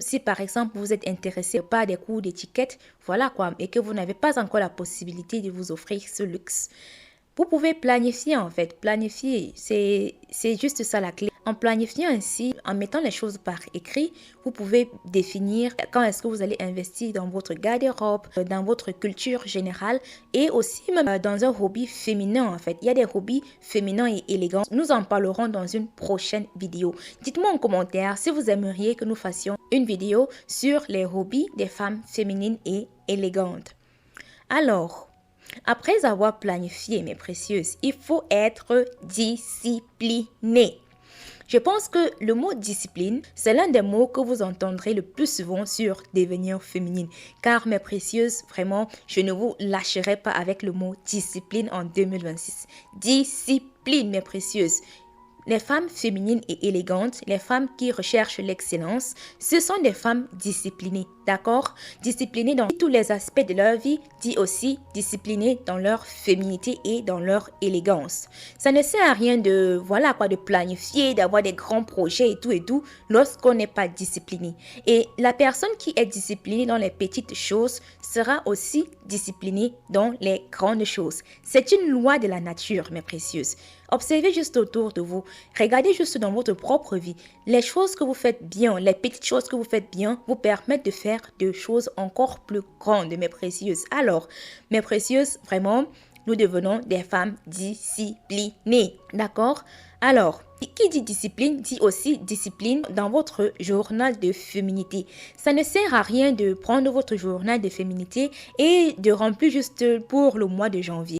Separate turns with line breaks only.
Si par exemple vous êtes intéressé par des cours d'étiquette, voilà quoi, et que vous n'avez pas encore la possibilité de vous offrir ce luxe, vous pouvez planifier en fait. Planifier, c'est juste ça la clé. En planifiant ainsi, en mettant les choses par écrit, vous pouvez définir quand est-ce que vous allez investir dans votre garde-robe, dans votre culture générale et aussi même dans un hobby féminin en fait. Il y a des hobbies féminins et élégants. Nous en parlerons dans une prochaine vidéo. Dites-moi en commentaire si vous aimeriez que nous fassions une vidéo sur les hobbies des femmes féminines et élégantes. Alors, après avoir planifié, mes précieuses, il faut être discipliné. Je pense que le mot discipline, c'est l'un des mots que vous entendrez le plus souvent sur devenir féminine. Car, mes précieuses, vraiment, je ne vous lâcherai pas avec le mot discipline en 2026. Discipline, mes précieuses. Les femmes féminines et élégantes, les femmes qui recherchent l'excellence, ce sont des femmes disciplinées, d'accord? Disciplinées dans tous les aspects de leur vie, dit aussi disciplinées dans leur féminité et dans leur élégance. Ça ne sert à rien de, voilà quoi, de planifier, d'avoir des grands projets et tout, lorsqu'on n'est pas discipliné. Et la personne qui est disciplinée dans les petites choses sera aussi disciplinée dans les grandes choses. C'est une loi de la nature, mes précieuses. Observez juste autour de vous. Regardez juste dans votre propre vie. Les choses que vous faites bien, les petites choses que vous faites bien vous permettent de faire des choses encore plus grandes, mes précieuses. Alors, mes précieuses, vraiment, nous devenons des femmes disciplinées. D'accord? Alors, qui dit discipline, dit aussi discipline dans votre journal de féminité. Ça ne sert à rien de prendre votre journal de féminité et de remplir juste pour le mois de janvier.